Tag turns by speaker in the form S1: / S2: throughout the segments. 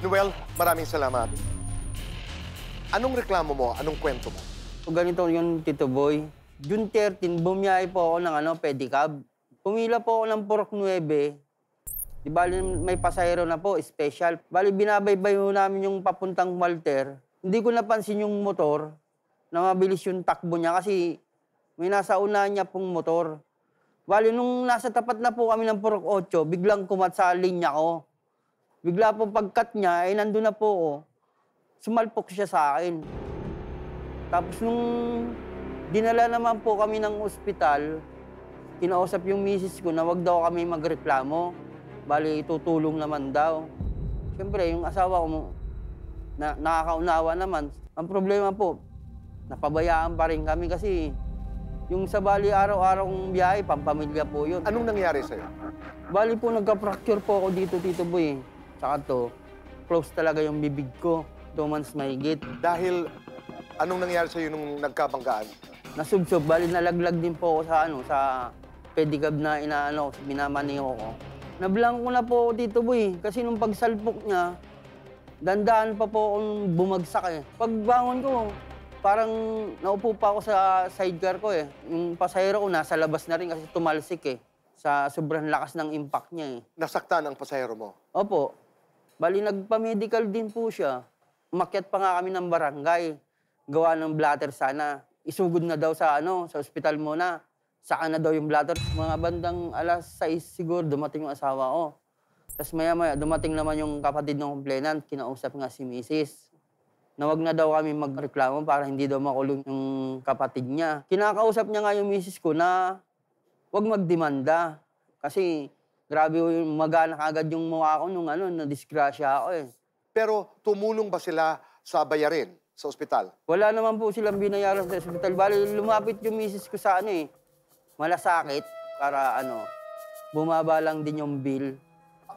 S1: Noel, maraming salamat. Anong reklamo mo? Anong kwento mo?
S2: So, ganito yung Tito Boy. June 13, bumiyahe po ako ng pedicab. Pumila po ako ng Purok 9. Di bali may pasahero na po, special. Bali binabaybay ho namin yung papuntang Walter. Hindi ko napansin yung motor na mabilis yung takbo niya kasi may nasa unahan niya pong motor. Bali nung nasa tapat na po kami ng Purok 8, biglang kumat sa linya ko. Bigla po pagkat niya, nandun na po ako. Sumalpok siya sa akin. Tapos nung dinala naman po kami ng ospital, kinausap yung misis ko na wag daw kami magreklamo. Bali, tutulong naman daw. Siyempre, yung asawa ko, nakakaunawa naman. Ang problema po, napabayaan pa rin kami kasi yung sa bali araw-araw kong biyahe, pampamilya po yun.
S1: Anong nangyari sa'yo?
S2: Bali po, nagka-fracture po ako dito, Tito Boy. Tsaka to, close talaga yung bibig ko. 2 months mahigit.
S1: Dahil anong nangyari sa'yo nung nagkabanggaan?
S2: Nasubsob, bali nalaglag din po ako sa pedicab na minamaniho ko. Nablangko na po ako, Tito Boy. Kasi nung pagsalpok niya, dandaan pa po akong bumagsak eh. Pagbangon ko, parang naupo pa ako sa sidecar ko eh. Yung pasahero ko nasa labas na rin kasi tumalsik eh. Sa sobrang lakas ng impact niya eh.
S1: Nasaktan ang pasahero mo?
S2: Opo. Bali, nagpa-medical din po siya. Umakyat pa nga kami ng barangay. Gawa ng bladder sana. Isugod na daw sa ospital muna. Saka na daw yung bladder. Mga bandang 6:00 siguro, dumating yung asawa ko. Tapos maya-maya, dumating naman yung kapatid ng complainant. Kinausap nga si Mrs. Na wag na daw kami magreklamo para hindi daw makulong yung kapatid niya. Kinakausap niya nga yung Mrs. ko na wag magdemanda. Kasi grabe yung magana agad yung mukha ko nung na-disgrasya ako eh.
S1: Pero tumulong ba sila sa bayarin sa ospital?
S2: Wala naman po silang binayaran sa ospital. Bali, lumapit yung misis ko sa malasakit para bumaba lang din yung bill.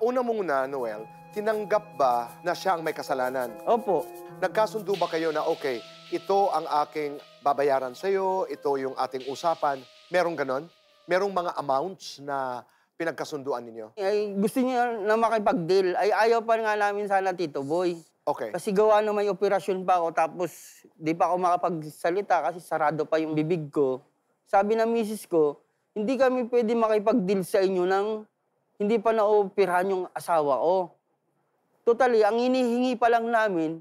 S1: Una muna, Noel, tinanggap ba na siya ang may kasalanan?
S2: Opo.
S1: Nagkasundo ba kayo na, okay, ito ang aking babayaran sa'yo, ito yung ating usapan? Merong ganon? Merong mga amounts na pinagkasunduan ninyo?
S2: Ay, gusto niya na makipag-deal. Ay, ayaw pa nga namin sana, Tito Boy.
S1: Okay.
S2: Kasi gawa na may operasyon pa ako, tapos di pa ako makapagsalita kasi sarado pa yung bibig ko. Sabi ng misis ko, hindi kami pwede makipag-deal sa inyo nang hindi pa na-operahan yung asawa ko. Totally, ang hinihingi pa lang namin,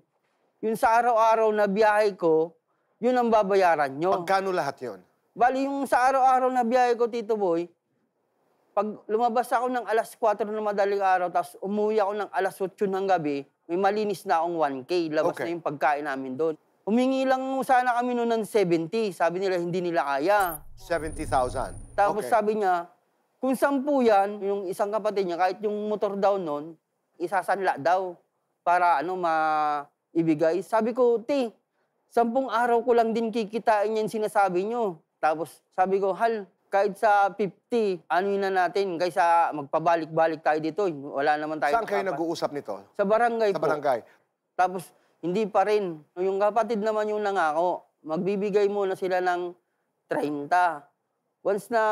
S2: yung sa araw-araw na biyahe ko, yun ang babayaran nyo.
S1: Magkano lahat yon?
S2: Bali, yung sa araw-araw na biyahe ko, Tito Boy, pag lumabas ako ng 4:00 ng madaling araw, tapos umuwi ako ng 8:00 ng gabi, may malinis na akong 1K. Labas na yung pagkain namin doon. Humingi lang sana kami noon ng 70. Sabi nila, hindi nila kaya.
S1: 70,000.
S2: Tapos sabi niya, kung 10 yan, yung isang kapatid niya, kahit yung motor daw noon, isasanla daw para maibigay. Sabi ko, 10 araw ko lang din kikitain yan sinasabi nyo. Tapos sabi ko, kahit sa 50, yun na natin, kaysa magpabalik-balik tayo dito. Wala naman tayo.
S1: Saan kayo nag-uusap nito?
S2: Sa barangay po.
S1: Sa barangay.
S2: Tapos, hindi pa rin. Yung kapatid naman yung nangako, magbibigay muna sila ng 30. Once na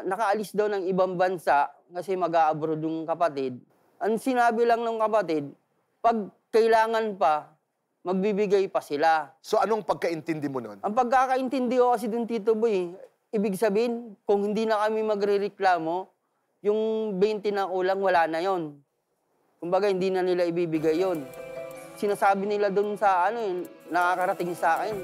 S2: nakaalis daw ng ibang bansa, kasi mag-a-abroad yung kapatid, ang sinabi lang ng kapatid, pag kailangan pa, magbibigay pa sila.
S1: So anong pagkaintindi mo nun?
S2: Ang pagkakaintindi ko kasi dun, Tito Boy, ibig sabihin, kung hindi na kami magrereklamo, yung 20 na kulang, wala na yon. Kumbaga, hindi na nila ibibigay yon. Sinasabi nila dun sa nakakarating sa akin.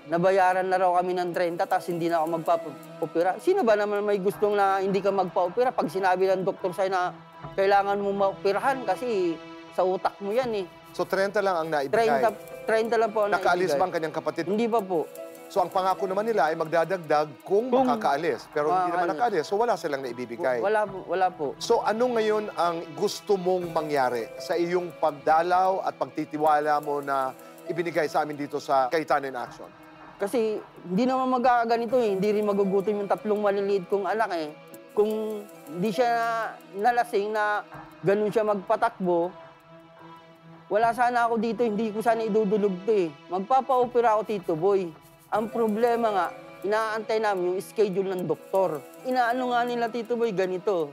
S2: Nabayaran na raw kami ng 30, tapos hindi na ako magpa-opera. Sino ba naman may gustong na hindi ka magpa-opera? Pag sinabi ng doktor sa'yo na kailangan mo ma-operahan kasi sa utak mo yan eh.
S1: So 30 lang ang naibigay?
S2: 30 lang po ang naibigay.
S1: Nakaalis ba ang kanyang kapatid?
S2: Hindi pa po.
S1: So ang pangako naman nila ay magdadagdag kung makakaalis. Pero hindi naman nakaalis, so wala silang naibibigay.
S2: Wala po.
S1: So ano ngayon ang gusto mong mangyari sa iyong pagdalaw at pagtitiwala mo na ibinigay sa amin dito sa Cayetano in Action?
S2: Kasi hindi naman magkakaganito eh. Hindi rin magugutom yung 3 maliliit kong anak eh. Kung hindi siya nalasing na ganun siya magpatakbo, wala sana ako dito, hindi ko sana idudulog to eh. Magpapa-opera ako, Tito Boy. Ang problema nga, inaantay namin yung schedule ng doktor. Inaano nga nila, Tito Boy, ganito.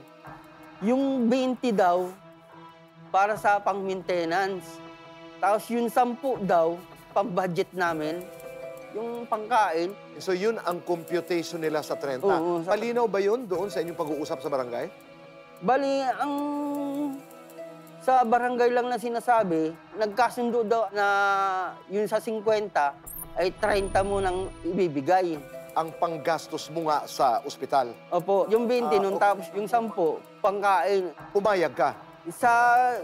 S2: Yung 20 daw, para sa pang-maintenance. Tapos yung 10 daw, pang-budget namin, yung pangkain.
S1: So yun ang computation nila sa 30.
S2: Oo,
S1: Palinaw ba yun doon sa inyong pag-uusap sa barangay?
S2: Bali, ang sa barangay lang na sinasabi, nagkasundo daw na yun sa 50 ay 30 mo nang ibibigay.
S1: Ang panggastos mo nga sa ospital.
S2: Opo, yung 20 nun,
S1: okay.
S2: tapos yung 10, pangkain.
S1: Pumayag ka.
S2: Sa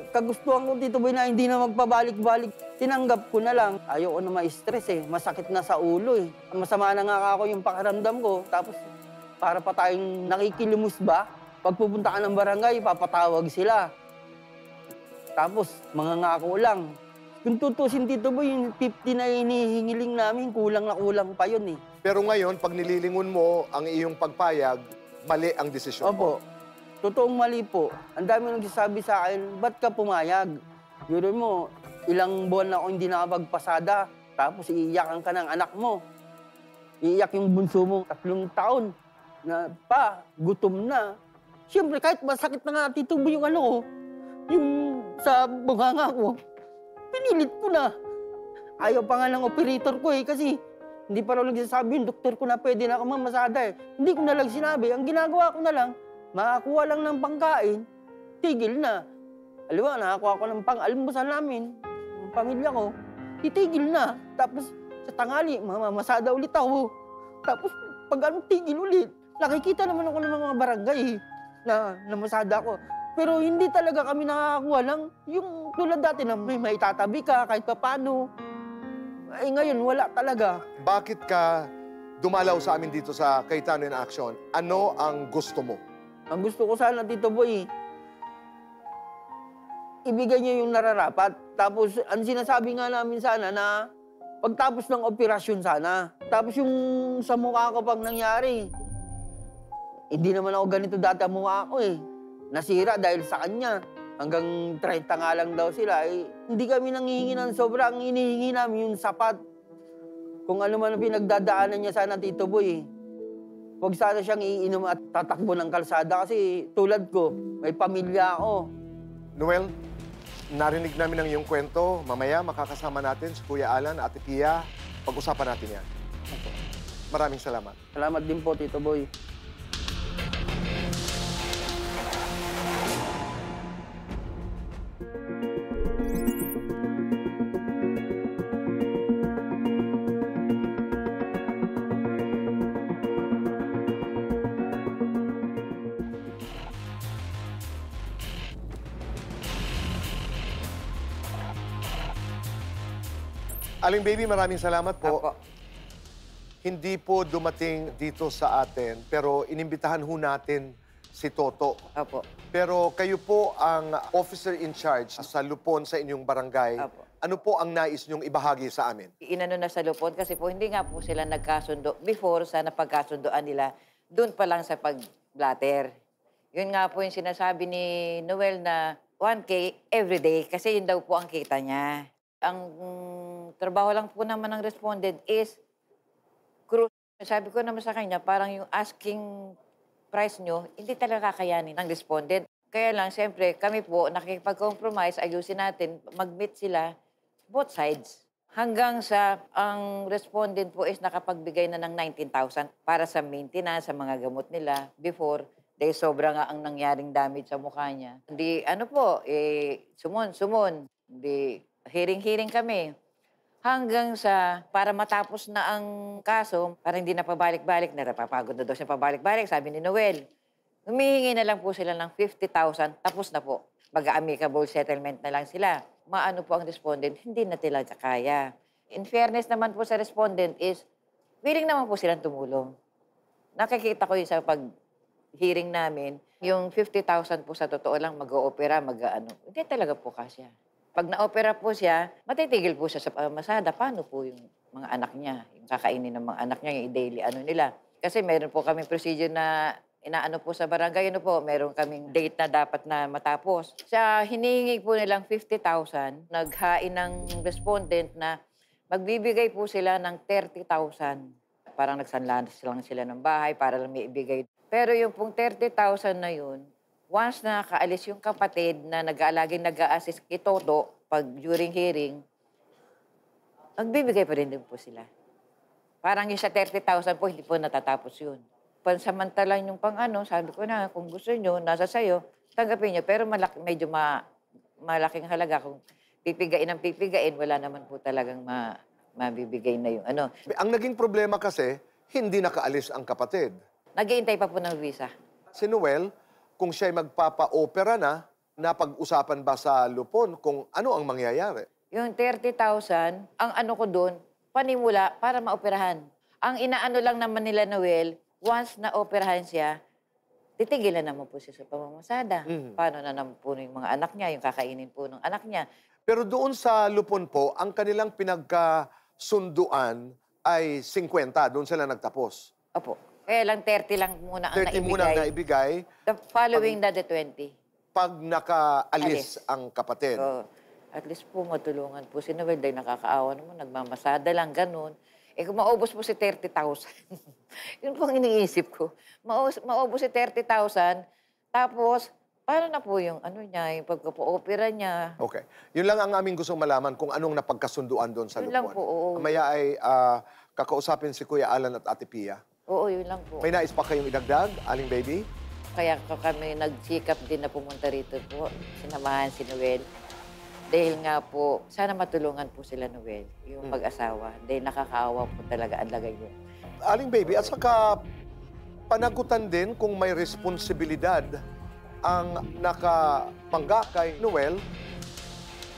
S2: kagustuhan ko, Tito Boy, na hindi na magpabalik-balik, tinanggap ko na lang. Ayoko na ma-stress eh, masakit na sa ulo eh. Masama na nga ako yung pakiramdam ko, tapos para pa tayong nakikilimos ba? Pag pupunta ka ng barangay, papatawag sila. Tapos, mangangako lang. Kung tutusin, Tito Boy, yung 50 na hinihingiling namin, kulang na kulang pa yun eh.
S1: Pero ngayon, pag nililingon mo ang iyong pagpayag, mali ang desisyon mo.
S2: Opo. Totoong mali po. Ang dami nagsasabi sa akin, ba't ka pumayag? Yun mo, ilang buwan na ako hindi nakapagpasada, tapos iiyakan ka ng anak mo. Iiyak yung bunso mo, 3 taon, na pa, gutom na. Siyempre, kahit masakit na nga, Tito Boy, yung ano ko, yung sa bunganga ko, pinilit ko na. Ayaw pa nga ng operator ko eh, kasi hindi pa raw nagsasabi yung doktor ko na pwede na ako mamasada eh. Hindi ko na lang sinabi. Ang ginagawa ko na lang, makakuha lang ng pangkain, tigil na. Alam mo, nakakuha ko ng pang-almusal namin, ng pamilya ko, titigil na. Tapos sa tanghali, mamamasada ulit ako. Tapos pag tigil ulit, nakikita naman ako ng mga barangay na namasada ako. Pero hindi talaga kami nakakakuha ng yung tulad dati na may maitatabi ka kahit pa paano. Ay ngayon, wala talaga.
S1: Bakit ka dumalaw sa amin dito sa Cayetano in Action? Ano ang gusto mo?
S2: Ang gusto ko sana, Tito Boy, ibigay niyo yung nararapat. Tapos, ang sinasabi nga namin sana na pagtapos ng operasyon sana. Tapos yung sa mukha ko pag nangyari, hindi naman ako ganito dati ang mukha ko eh. Nasira dahil sa kanya. Hanggang 30 nga lang daw sila. Eh, hindi kami nanghihingi ng sobra. Ang hinihingi namin yung sapat. Kung ano man ang pinagdadaanan niya sana, Tito Boy, huwag sana siyang iinom at tatakbo ng kalsada kasi tulad ko, may pamilya ako.
S1: Noel, narinig namin ang iyong kwento. Mamaya makakasama natin si Kuya Alan, Ate Pia. Pag-usapan natin yan. Maraming salamat.
S2: Salamat din po, Tito Boy.
S1: Aling Baby, maraming salamat po.
S3: Apo.
S1: Hindi po dumating dito sa atin, pero inimbitahan ho natin si Toto.
S3: Opo.
S1: Pero kayo po ang officer in charge sa lupon sa inyong barangay.
S3: Apo.
S1: Ano po ang nais niyong ibahagi sa amin?
S3: Inano na sa lupon kasi po hindi nga po sila nagkasundo before sa napagkasundoan nila doon pa lang sa pag-blatter. Yun nga po yung sinasabi ni Noel na 1K everyday kasi yun daw po ang kita niya. Ang trabaho lang po naman ng respondent is cruise. Sabi ko naman sa kanya, parang yung asking price nyo, hindi talaga kakayanin ng respondent. Kaya lang, siyempre, kami po, nakikipag-compromise, ayusin natin, mag-meet sila, both sides. Hanggang sa, ang respondent po is nakapagbigay na ng 19,000 para sa maintenance, sa mga gamot nila before, dahil sobra nga ang nangyaring damage sa mukha niya. Hindi, ano po, sumon. Hindi, hearing kami. Hanggang sa, para matapos na ang kaso, para hindi na pabalik-balik, napapagod na daw siya pabalik-balik, sabi ni Noel. Humihingi na lang po sila ng 50,000, tapos na po. Mag-amicable settlement na lang sila. Maano po ang respondent, hindi na talaga kaya. In fairness naman po sa respondent is, willing naman po silang tumulong. Nakikita ko yun sa pag-hearing namin, yung 50,000 po sa totoo lang, mag-o-opera, mag-ano. Hindi talaga po kasya. Pag na-opera po siya, matitigil po siya sa masada. Paano po yung mga anak niya? Yung kakainin ng mga anak niya, yung daily ano nila. Kasi meron po kaming procedure na inaano po sa barangay, ano po, meron kaming date na dapat na matapos. Sa hinihingi po nilang 50,000, naghain ng respondent na magbibigay po sila ng 30,000. Parang nagsanlan lang sila ng bahay para lang may ibigay. Pero yung pong 30,000 na yun, once na kaalis yung kapatid na nag-assist kay Toto pag during hearing, magbibigay pa rin din po sila. Parang yung sa 30,000 po, hindi po natatapos yun. Pansamantalang yung sabi ko na, kung gusto nyo, nasa sayo, tanggapin nyo. Pero medyo malaking halaga. Kung pipigain, wala naman po talagang mabibigay na yung
S1: Ang naging problema kasi, hindi nakaalis ang kapatid.
S3: Nag-iintay pa po ng visa.
S1: Si Noel, kung siya'y magpapa-opera na, napag-usapan ba sa Lupon kung ano ang mangyayari?
S3: Yung 30,000, ang ko doon, panimula para maoperahan. Ang inaano lang naman nila, Noel, once na operahan siya, titigilan naman po siya sa pamamasada. Paano na naman po yung mga anak niya, yung kakainin po ng anak niya.
S1: Pero doon sa Lupon po, ang kanilang pinagkasunduan ay 50. Doon sila nagtapos.
S3: Opo. Kaya lang 30 lang muna ang
S1: 30 muna ang naibigay.
S3: The following na the 20.
S1: Pag nakaalis ang kapatid.
S3: So, at least po matulungan po si Noel dahil nakakaawa naman, nagmamasada lang, ganun. Kung maubos po si 30,000, yun po ang iniisip ko. Maubos si 30,000, tapos, paano na po yung yung pagkapo-opera niya?
S1: Okay. Yun lang ang aming gustong malaman kung anong napagkasunduan doon sa
S3: Yun
S1: Lupon.
S3: lang po, oo.
S1: Mamaya ay kakausapin si Kuya Alan at Ate Pia.
S3: Oo, yun lang po.
S1: May nais pa kayong idagdag, Aling Baby?
S3: Kaya kami nagsikap din na pumunta rito po, sinamahan si Noel. Dahil nga po, sana matulungan po sila, Noel, yung mag-asawa. Dahil nakakaawa po talaga ang lagay niya.
S1: Aling Baby, at saka panagutan din kung may responsibilidad ang nakapangga kay Noel.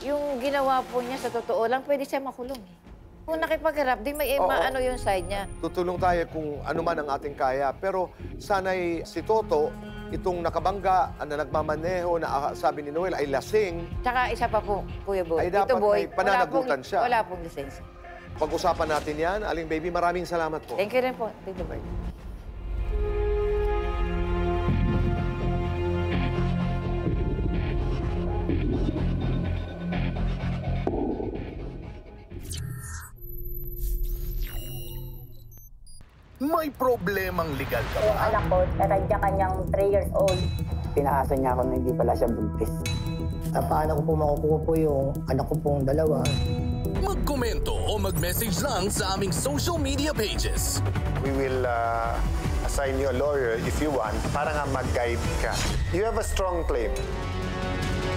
S3: Yung ginawa po niya, sa totoo lang, pwede siya makulong. Kung nakipagharap, di may maano yung side niya.
S1: Tutulong tayo kung ano man ang ating kaya. Pero sana'y si Toto, itong nakabangga na nagmamaneho na sabi ni Noel ay lasing.
S3: Tsaka isa pa po, Kuya Boy.
S1: Ay dapat
S3: Tito Boy,
S1: may pananagutan siya.
S3: Wala pong lisensya.
S1: Pag-usapan natin yan. Aling Baby, maraming salamat po.
S3: Thank you rin po, Tito Boy.
S4: May problemang legal ka
S5: Yung
S4: ba?
S5: anak ko, kanya-kanyang 3 years old.
S2: Pinaasa niya ako na hindi pala siya buntis.
S6: Paano ko po makukuha po yung anak ko pong dalawa?
S4: Magkomento o mag-message lang sa aming social media pages.
S7: We will assign you a lawyer if you want para nga mag-guide ka. You have a strong claim.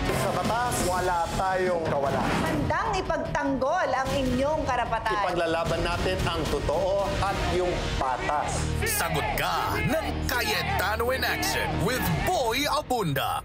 S7: Sa batas, wala tayong kawalan.
S8: Handang ipagtanggol ang inyong karapatan.
S7: Ipaglalaban natin ang totoo at yung patas.
S4: Sagot ka ng Cayetano in Action with Boy Abunda.